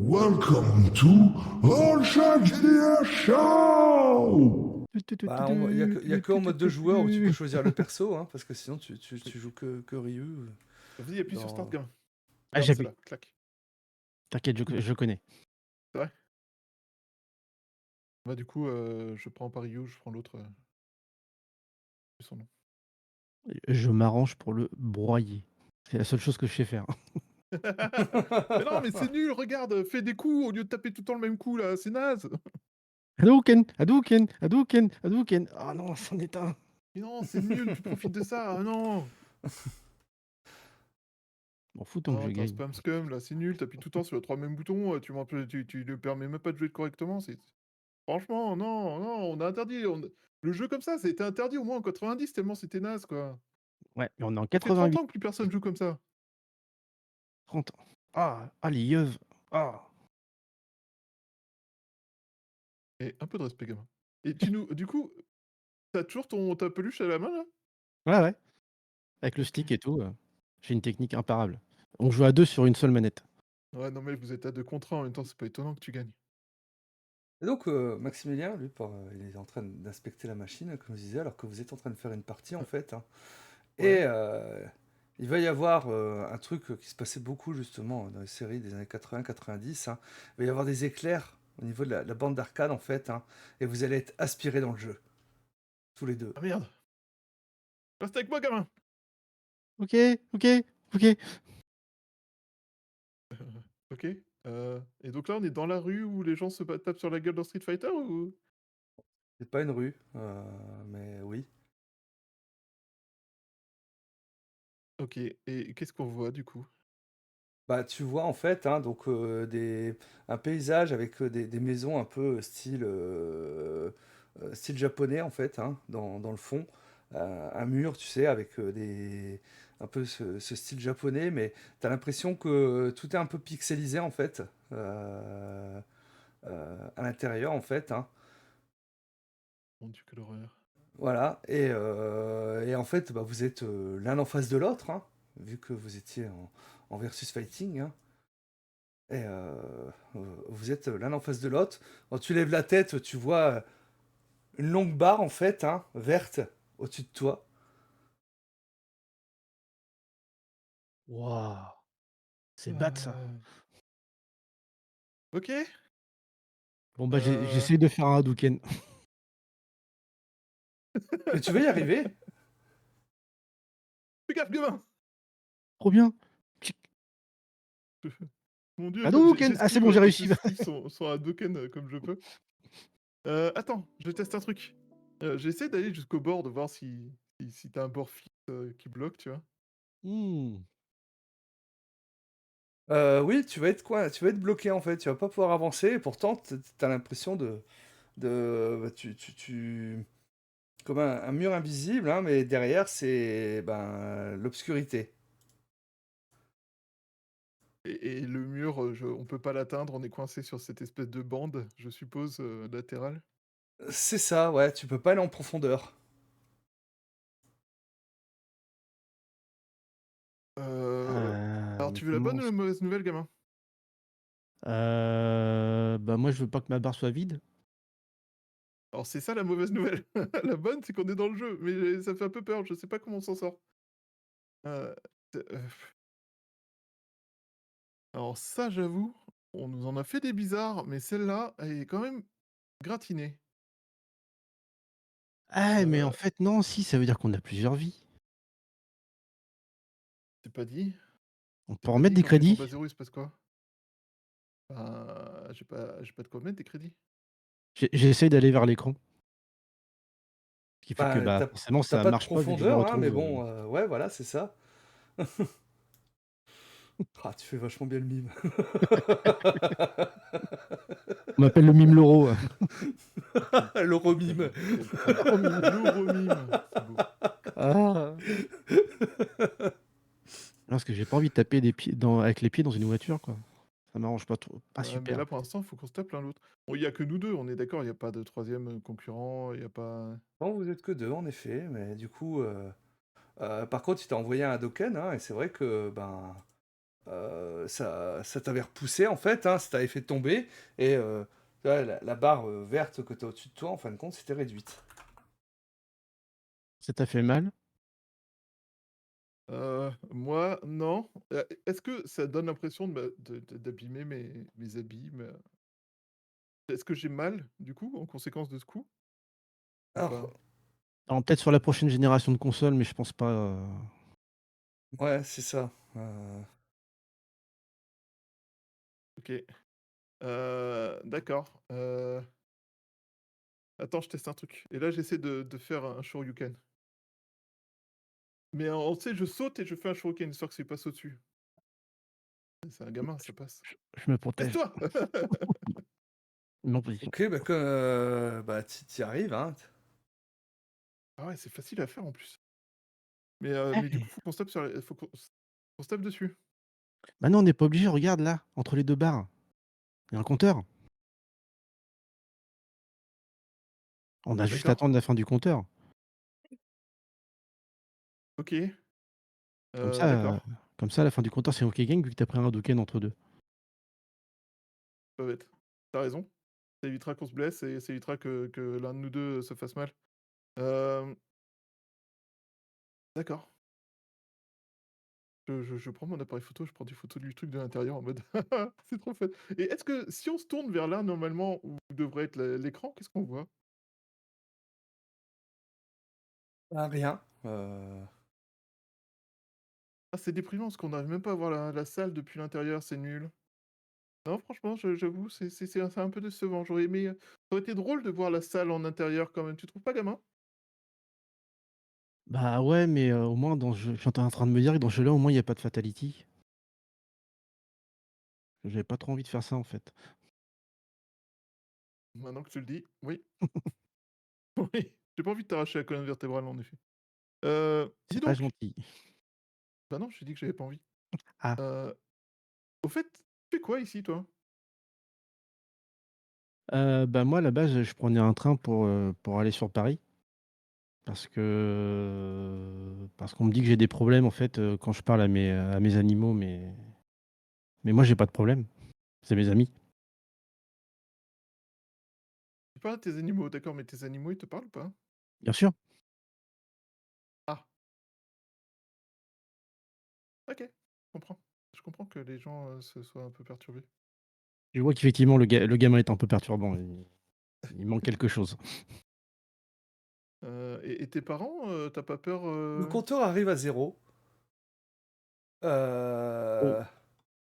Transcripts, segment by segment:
Welcome to All Shot GDR Show! Bah, il y a que en mode de joueur où tu peux choisir le perso, hein, parce que sinon tu joues que Ryu. Vas-y, appuie sur Start Dans... Game. Ah, Regarde, j'ai c'est vu. là, clac. T'inquiète, je connais. C'est vrai? Bah, du coup, je prends pas Ryu, je prends l'autre. J'ai son nom. Je m'arrange pour le broyer. C'est la seule chose que je sais faire. Mais non, mais c'est nul, regarde, fais des coups au lieu de taper tout le temps le même coup là, c'est naze. Hadouken, Hadouken, Hadouken, Hadouken. Ah non, c'en est un. Mais non, c'est nul, tu profites de ça, ah non. M'en fous tant que Non, je t'es un gagne. spam scum là, c'est nul, t'appuies tout le temps sur les 3 mêmes boutons, tu lui permets même pas de jouer correctement, c'est... Franchement, non, non, on a interdit, le jeu comme ça a été interdit au moins en 90 tellement c'était naze quoi. Ouais, mais on est en Ça fait 30 88, ans que plus personne joue comme ça. 30 ans. Ah, les yeux. Ah. Et un peu de respect gamin. Et du coup, t'as toujours ta peluche à la main là? Ouais. Avec le stick et tout, j'ai une technique imparable. On joue à deux sur une seule manette. Ouais, non mais vous êtes à 2 contre 1 en même temps, c'est pas étonnant que tu gagnes. Et donc, Maximilien, lui, il est en train d'inspecter la machine, comme je disais, alors que vous êtes en train de faire une partie, en fait. Hein. Ouais. Et il va y avoir un truc qui se passait beaucoup, justement, dans les séries des années 80-90. Hein. Il va y avoir des éclairs au niveau de la bande d'arcade, en fait. Hein, et vous allez être aspirés dans le jeu. Tous les deux. Ah merde! Reste avec moi, gamin! Ok. OK. Et donc là, on est dans la rue où les gens se tapent sur la gueule dans Street Fighter ou? C'est pas une rue, mais oui. OK. Et qu'est-ce qu'on voit du coup? Bah, tu vois en fait, hein, donc un paysage avec des maisons un peu style japonais en fait, hein, dans le fond. Un mur, tu sais, avec un peu ce style japonais, mais tu as l'impression que tout est un peu pixelisé en fait, à l'intérieur en fait. Hein. Mon Dieu, quelle horreur. Voilà, et en fait, bah, vous êtes l'un en face de l'autre, hein, vu que vous étiez en versus fighting. Hein. Et vous êtes l'un en face de l'autre. Quand tu lèves la tête, tu vois une longue barre en fait, hein, verte, au-dessus de toi. Waouh. C'est bad ça. OK. Bon bah Heu, j'essaye de faire un Hadouken. Mais tu vas y arriver. Fais gaffe, gamin! Trop bien. Mon Dieu, comme Hadouken! Ah c'est bon, j'ai réussi. j'esquive son Hadouken, comme je peux. Attends, je teste un truc. J'essaie d'aller jusqu'au bord, de voir si tu un bord fixe, qui bloque, tu vois? Mmh. Oui, tu vas être bloqué en fait. Tu vas pas pouvoir avancer. Et pourtant, t'as l'impression bah, comme un mur invisible, hein, mais derrière c'est ben l'obscurité. Et le mur, on peut pas l'atteindre, on est coincé sur cette espèce de bande, je suppose, latérale? C'est ça, ouais. Tu peux pas aller en profondeur. Alors Mais tu veux la bonne comment ou la mauvaise nouvelle, gamin? bah, moi, je veux pas que ma barre soit vide. Alors c'est ça la mauvaise nouvelle. La bonne, c'est qu'on est dans le jeu, mais ça fait un peu peur, je sais pas comment on s'en sort. Heu, t alors ça, j'avoue, on nous en a fait des bizarres, mais celle-là, elle est quand même gratinée. Ah, mais en Heu, fait, non, si, ça veut dire qu'on a plusieurs vies. c'est pas dit. On C'est peut en pas mettre dit des quand tu tombes à crédits? 0, il se passe quoi? J'ai pas de quoi mettre des crédits. J'essaye d'aller vers l'écran. Ce qui fait que, Bah, bah, forcément, t'as ça pas de marche pas vu que je me profondeur, hein, mais retrouve, bon, ouais, voilà, c'est ça. Ah, tu fais vachement bien le mime. on m'appelle le mime Loro. L'euromime. Euromime. L'Euromime, c'est beau. Ah! Non, parce que j'ai pas envie de taper des pieds avec les pieds dans une voiture, quoi. Ça m'arrange pas trop, pas Ouais, mais super. là, pour l'instant, il faut qu'on se tape l'un l'autre. Bon, il y a que nous 2, on est d'accord, il y a pas de troisième concurrent, il y a pas... Non, vous êtes que deux, en effet, mais du coup, par contre, il t'a envoyé un Hadoken, hein, et c'est vrai que, ben, ça t'avait repoussé en fait, hein, ça t'avait fait tomber et tu vois, la barre verte que tu as au-dessus de toi, en fin de compte, c'était réduite. Ça t'a fait mal? Moi, non. Est-ce que ça donne l'impression d'abîmer mes habits? Est-ce que j'ai mal, du coup, en conséquence de ce coup? Ou pas? Alors, Alors peut-être sur la prochaine génération de consoles, mais je pense pas, ouais, c'est ça. OK. D'accord. Attends, je teste un truc. Et là, j'essaie de faire un shoryuken. Mais tu sais, je saute et je fais un shoryuken, histoire que ça lui passe au-dessus. C'est un gamin, ça passe. je me protège. Laisse-toi! Non position. Ok, bah, bah t'y arrives, hein. Ah ouais, c'est facile à faire en plus. Mais du coup, faut qu'on se tape faut qu'on se tape dessus. Bah non, on n'est pas obligé, regarde là, entre les 2 barres, il y a un compteur. On a juste à D'accord. attendre la fin du compteur. OK. Comme ça, D'accord. comme ça, à la fin du compteur, c'est OK gang vu que tu as pris un Hadouken entre 2. Pas bête. Tu raison. Ça évitera qu'on se blesse et ça évitera que l'un de nous 2 se fasse mal. Hem, d'accord. Je prends mon appareil photo, je prends des photos du truc de l'intérieur en mode c'est trop fun. Et est-ce que si on se tourne vers là, normalement, où devrait être l'écran, qu'est-ce qu'on voit? Ah, rien. Ah, c'est déprimant parce qu'on n'arrive même pas à voir la salle depuis l'intérieur, c'est nul. Non, franchement, j'avoue, c'est un peu décevant. J'aurais aimé, ça aurait été drôle de voir la salle en intérieur quand même, tu trouves pas, gamin? Bah ouais, mais au moins dans ce jeu je suis en train de me dire que dans ce jeu-là, au moins, il y a pas de fatality. J'avais pas trop envie de faire ça, en fait. Maintenant que tu le dis, oui. Oui, j'ai pas envie de t'arracher la colonne vertébrale, en effet. Dis C'est pas donc, gentil. bah non, j'ai dit que j'avais pas envie. Ah, Heu, au fait, tu fais quoi ici, toi? bah, moi, à la base, je prenais un train pour aller sur Paris parce qu'on me dit que j'ai des problèmes, en fait, quand je parle à mes animaux, mais moi, j'ai pas de problème. C'est mes amis. Tu parles à tes animaux, d'accord, mais tes animaux, ils te parlent ou pas? Bien sûr. Ah, OK, je comprends. Je comprends que les gens, se soient un peu perturbés. Je vois qu'effectivement le gamin est un peu perturbant, il manque quelque chose. Et tes parents, tu pas peur, Le compteur arrive à 0. Oh,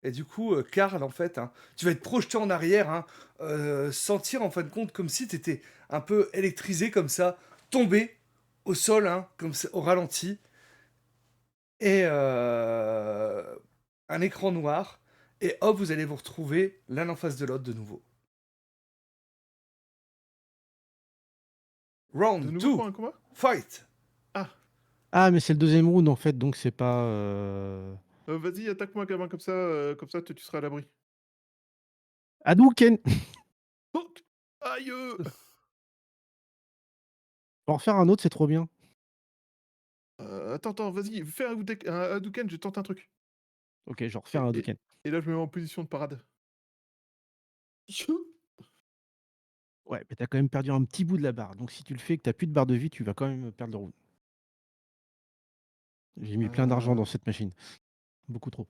Et du coup, Karl, en fait, hein, tu vas être projeté en arrière, hein, sentir en fin de compte comme si tu étais un peu électrisé comme ça, tomber au sol, hein, comme ça, au ralenti, et un écran noir, et hop, vous allez vous retrouver l'un en face de l'autre de nouveau. de Round nouveau 2, pour un combat? fight! Ah, ah, mais c'est le deuxième round, en fait, donc c'est pas, vas-y, attaque-moi, gamin, comme ça, tu seras à l'abri. Hadouken! Poc! Aïe! Pour en faire un autre, c'est trop bien. Attends, vas-y, fais un Hadouken, je tente un truc. OK, je refais Et un et Hadouken. et là, je me mets en position de parade. Youhou! Ouais, mais tu as quand même perdu un petit bout de la barre, donc si tu le fais et que tu as plus de barre de vie, tu vas quand même perdre le round. J'ai mis plein d'argent dans Heu, cette machine, beaucoup trop.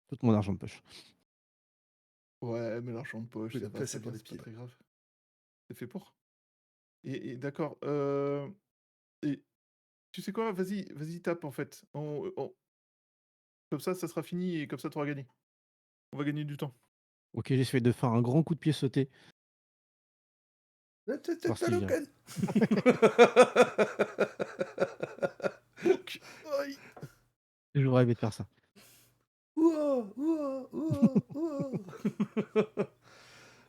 Tout mon argent de poche. ouais, mais l'argent de Faut poche, la ça placer pour vient, les c'est pas pieds. très grave. C'est fait pour. Et d'accord, et tu sais quoi? Vas-y, tape, en fait. On comme ça sera fini et comme ça, tu auras gagné. On va gagner du temps. OK, j'essaie de faire un grand coup de pied sauté, voir si j'y arrive. Hadouken! Pouc! Aïe! J'ai toujours rêvé de faire ça. Ouah, ouah, ouah, ouah.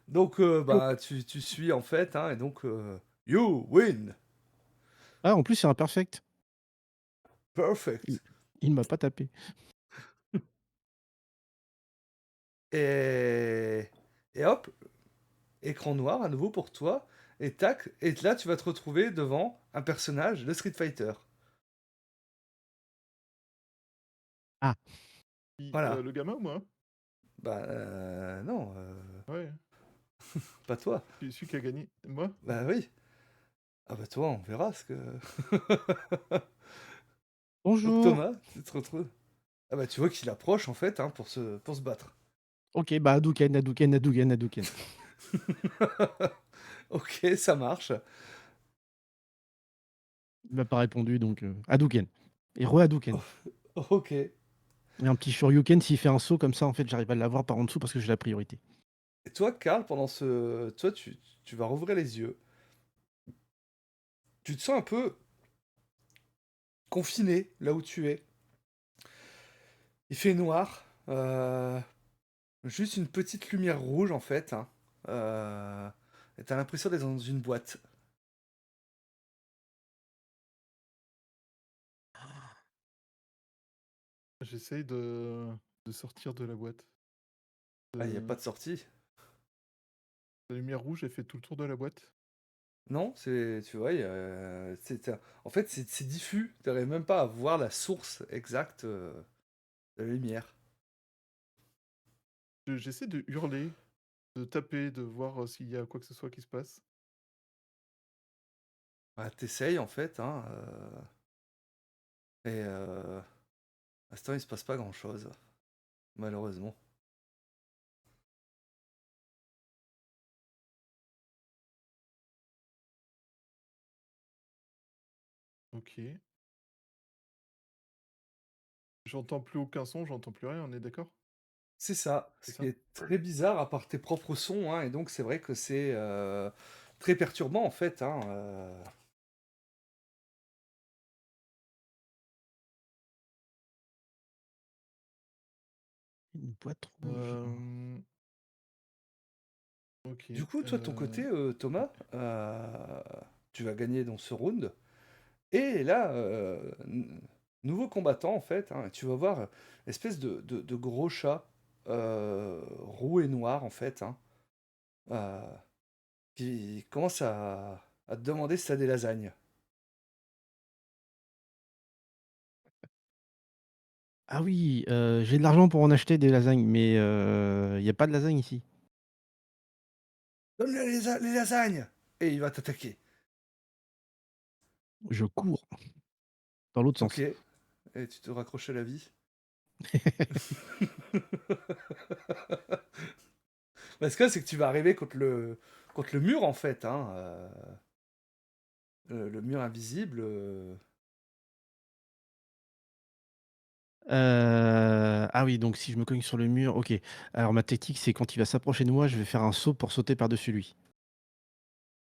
Donc, bah, tu suis en fait, hein, et donc, you win! Ah, en plus, c'est un perfect. Il Perfect! il m'a pas tapé. Et, et hop, écran noir à nouveau pour toi, et tac, et là tu vas te retrouver devant un personnage de Street Fighter. Ah, Voilà. Le gamin ou moi? Bah, non, Ouais, pas toi. celui qui a gagné. Moi? Bah oui. Ah bah toi, on verra ce que... Donc bonjour. Thomas, tu te retrouves... Ah bah tu vois qu'il approche en fait hein, pour se battre. OK, bah Hadouken, Hadouken, Hadouken, Hadouken. Ok, ça marche. Il m'a pas répondu donc Hadouken et re-Hadouken Ok. et un petit Shoryuken s'il fait un saut comme ça, en fait, j'arrive à l'avoir par en dessous parce que j'ai la priorité. Et toi, Karl, pendant ce... Toi, tu vas rouvrir les yeux. Tu te sens un peu confiné là où tu es. Il fait noir. Juste une petite lumière rouge en fait, hein. Et t'as l'impression d'être dans une boîte. J'essaye de sortir de la boîte. Ah, il n'y a pas Euh, de sortie. La lumière rouge, elle fait tout le tour de la boîte. Non, tu vois, en fait, c'est diffus. T'arrives même pas à voir la source exacte de la lumière. J'essaie de hurler, de taper, de voir s'il y a quoi que ce soit qui se passe. Bah, t'essayes en fait, hein. Et à ce temps, il se passe pas grand-chose, malheureusement. Ok. J'entends plus aucun son, j'entends plus rien, on est d'accord? C'est ça, C'est ce qui ça? est très bizarre à part tes propres sons, hein, et donc c'est vrai que c'est très perturbant en fait, hein. Une boîte rouge. Euh, Ok. Du coup, toi de ton côté, Thomas, tu vas gagner dans ce round, et là, nouveau combattant en fait, hein, tu vas voir espèce de gros chat roux et noir en fait, hein, euh, qui commence à te demander si t'as des lasagnes. Ah oui, j'ai de l'argent pour en acheter des lasagnes, mais il y a pas de lasagne ici. Donne-le les lasagnes! Et il va t'attaquer. Je cours dans l'autre Ok, sens. et tu te raccroches à la vie. Parce que c'est que tu vas arriver contre le mur en fait, hein, le mur invisible. Ah oui, donc si je me cogne sur le mur, OK. Alors ma technique, c'est quand il va s'approcher de moi, je vais faire un saut pour sauter par-dessus lui.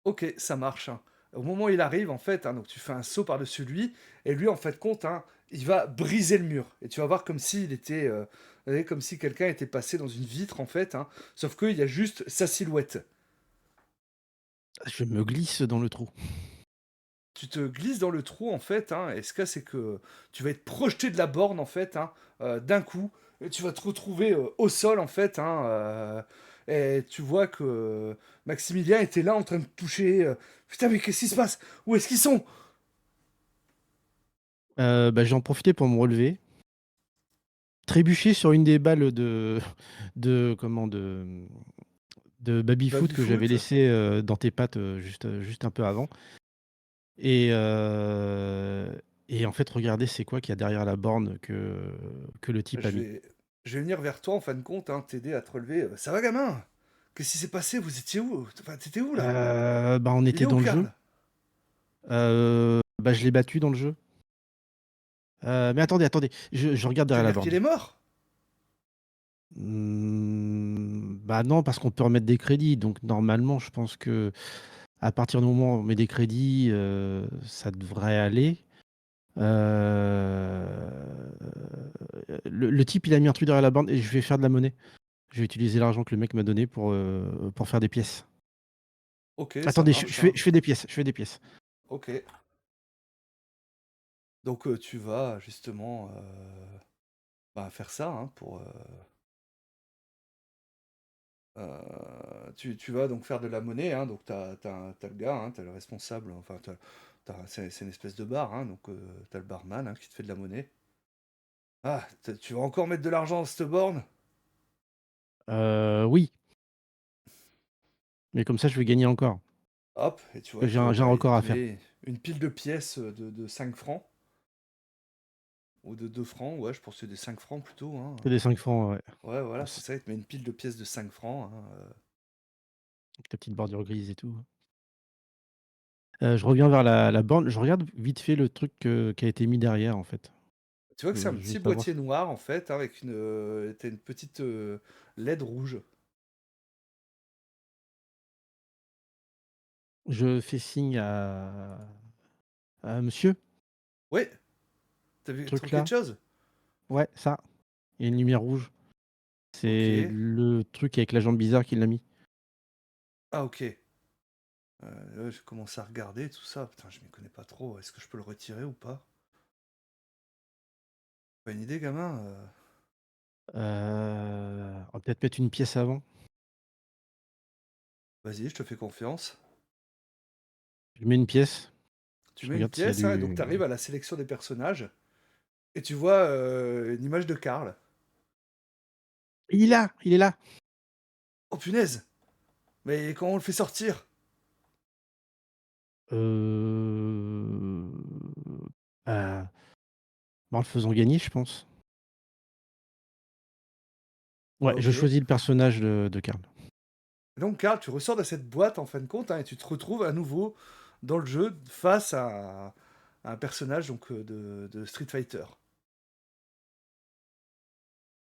Ok, ça marche, hein. Au moment où il arrive en fait, hein, donc tu fais un saut par-dessus lui, et lui en fait compte, hein, il va briser le mur. Et tu vas voir comme s'il était, vous voyez, comme si quelqu'un était passé dans une vitre en fait, hein, sauf qu'il y a juste sa silhouette. Je me glisse dans le trou. Tu te glisses dans le trou en fait, hein, et ce cas c'est que tu vas être projeté de la borne en fait, hein, d'un coup, et tu vas te retrouver au sol en fait, hein, et tu vois que Maximilien était là en train de toucher. Putain, mais qu'est-ce qui se passe? Où est-ce qu'ils sont? Bah, j'ai en profité pour me relever, trébucher sur une des balles de comment? De baby-foot que j'avais Baby-foot? laissé, dans tes pattes, juste un peu avant et en fait, regarder c'est quoi qu'il y a derrière la borne que le type a Je mis. vais, je vais venir vers toi en fin de compte, hein, t'aider à te relever. Ça va, gamin? Qu'est-ce qui s'est passé? Vous étiez où? Enfin, t'étais où là? Bah, on Il est était où, dans le jeu. Karl? Bah, je l'ai battu dans le jeu. Mais attendez, je regarde Tu derrière veux la dire qu'il borne. est mort? Bah, non, parce qu'on peut remettre des crédits, donc normalement, je pense que à partir du moment où on met des crédits, ça devrait aller. Heu, le type, il a mis un truc derrière la borne et je vais faire de la monnaie. Je vais utiliser l'argent que le mec m'a donné pour faire des pièces. Ok, ça Attendez, marche, hein. je fais des pièces, je fais des pièces. Ok. Donc tu vas justement bah, faire ça hein, tu vas donc faire de la monnaie, hein, donc t'as le gars, hein, t'as le responsable, enfin c'est une espèce de bar, hein, donc t'as le barman hein, qui te fait de la monnaie. Ah, tu vas encore mettre de l'argent dans cette borne? Oui, mais comme ça, je vais gagner encore. Hop, et tu vois J'ai que un bah, il record à te faire. met une pile de pièces de 5 francs, ou de 2 francs, ouais, je pense que c'est des 5 francs plutôt, hein. C'est des 5 francs, ouais. Ouais, voilà, c'est C'est ça, il te met une pile de pièces de 5 francs, hein. avec la petite bordure grise et tout. Je reviens vers la borne. Je regarde vite fait le truc, qui a été mis derrière, en fait. Tu vois que c'est un Je veux petit savoir. boîtier noir en fait, hein, avec t'as une petite LED rouge. Je fais signe à monsieur, Ouais, ce t'as trouvé quelque truc-là. chose? Ouais, ça. Il y a une lumière rouge. C'est Ok. le truc avec la jambe bizarre qui l'a mis. Ah ok. Là, j'ai commencé à regarder tout ça. Putain, je m'y connais pas trop. Est-ce que je peux le retirer ou pas? Pas une idée, gamin? On va peut-être mettre une pièce avant. Vas-y, je te fais confiance. Je mets une pièce. Tu Je mets une regarde s'il y a pièce, hein, et donc du t'arrives à la sélection des personnages, et tu vois une image de Karl. il est là! Il est là! Oh punaise! Mais comment on le fait sortir? Heu, bah, en le faisant gagner, je pense. Ouais, je Ok. choisis le personnage de Karl. Et donc, Karl, tu ressors de cette boîte en fin de compte, hein, et tu te retrouves à nouveau dans le jeu face à un personnage donc, de Street Fighter.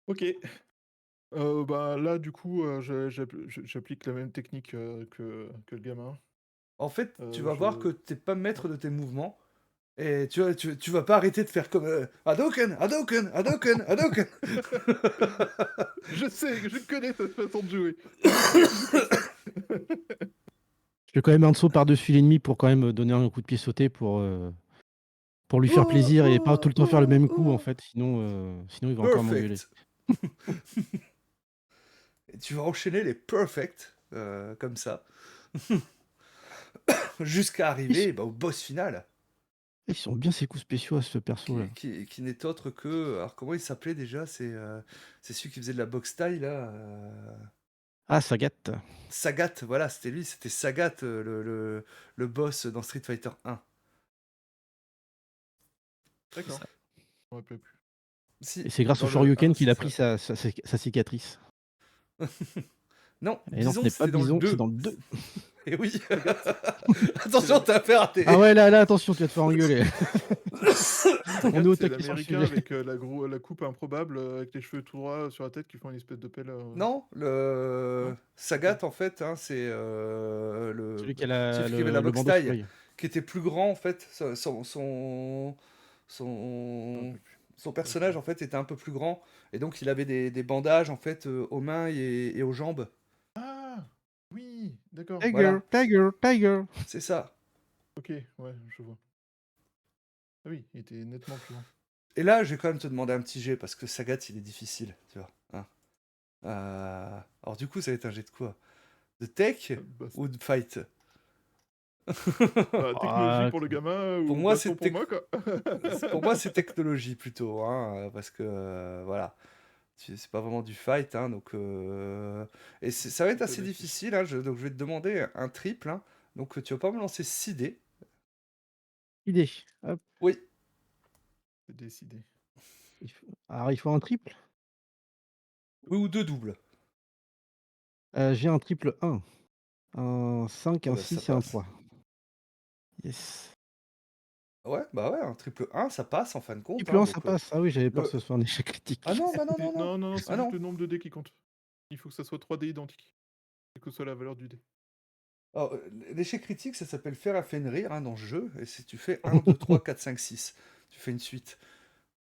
Ok. Bah, là, du coup, j'applique la même technique que le gamin. En fait, tu vas voir que Je... t'es pas Ouais. maître de tes mouvements, et tu vas pas arrêter de faire comme Hadouken, Hadouken, Hadouken, Hadouken. Je sais, je connais cette façon de jouer. Je fais quand même un saut par-dessus l'ennemi pour quand même, donner un coup de pied sauté pour lui faire Oh, plaisir et pas tout oh, le temps faire le oh, même coup, en oh. fait, sinon il va encore m'engueuler. Perfect. Et tu vas enchaîner les perfect comme ça jusqu'à Ils s arriver bah, au boss final. ils sont bien ces coups spéciaux à ce perso-là. Qui n'est autre que. Alors, comment il s'appelait déjà? C'est celui qui faisait de la boxe thaï, là. Ah, Sagat. Sagat, voilà, c'était lui, c'était Sagat, le boss dans Street Fighter 1. C'est D'accord. ça. Je me rappelais plus. Et Si, c'est grâce au dans le 1, Shoryuken qu'il c'est a ça. pris sa cicatrice. Non, Et non, ce Bison, n'est pas c'était dans le Bison, c'est 2. dans le 2. Et oui. Sagat, Attention, t'as fait rater. Ah ouais, là, attention, tu vas te faire engueuler. On Sagat, est au c'est taquet sur le l'américain sujet. avec la coupe improbable, avec les cheveux tout droits sur la tête qui font une espèce de pelle. Non, le Non? Sagat, Ok. en fait, hein, c'est Celui qui a celui qui avait la le boxe bandeau sur taille, l'œil. qui était plus grand, en fait. Je me Son, rappelle plus. son Je me rappelle personnage, en fait, était un peu plus grand. Et donc, il avait des bandages, en fait, aux mains et aux jambes. Ah! Oui, d'accord. Tiger, Voilà, Tiger, Tiger. c'est ça. Ok, ouais, je vois. Ah oui, il était nettement plus grand. Et là, je vais quand même te demander un petit jet, parce que Sagat, il est difficile, tu vois. Hein. Alors, du coup, ça va être un jet de quoi? De tech Bah, ou de fight? bah, technologie Ah, pour le gamin Pour ou moi, baston pour moi, quoi. pour moi, c'est technologie plutôt, hein, parce que voilà, c'est pas vraiment du fight, hein, donc et ça va être assez Diplomatie. difficile, hein, donc je vais te demander un triple, hein, donc tu vas pas me lancer 6 dés. idée. Hop. Oui, C'est décidé. Alors, il faut un triple. oui ou deux doubles. J'ai un triple 1. Un 5, Ah un bah ça 6 et un passe. 3. Yes. Ouais, bah ouais, un triple un, ça passe en fin de compte, Triple hein, 1, ça donc passe. Ah oui, j'avais peur que le. ce soit un échec Ah critique. non, bah non, non, C'est- non, Non, non, non, c'est ah juste non. le nombre de dés qui compte. Il faut que ça soit 3 dés identiques. Et que ce soit la valeur du dé. Alors, l'échec critique, ça s'appelle faire un Fenrir hein, dans le jeu, et si tu fais un 2 3 4 5 6 tu fais une suite.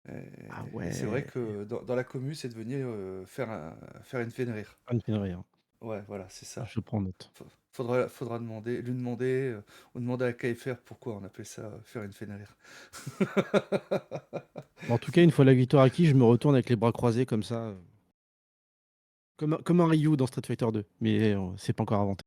Ah Et c'est vrai ouais. que dans la commu, c'est devenu faire une Fenrir. Ça ne fait rien. Ouais, voilà, c'est ça. Je prends note. Faudra lui demander, ou demander à KFR pourquoi on appelle ça faire une Fenrir. Bon, en tout cas, une fois la victoire acquise, je me retourne avec les bras croisés comme ça, comme un Ryu dans Street Fighter 2. Mais c'est pas encore inventé.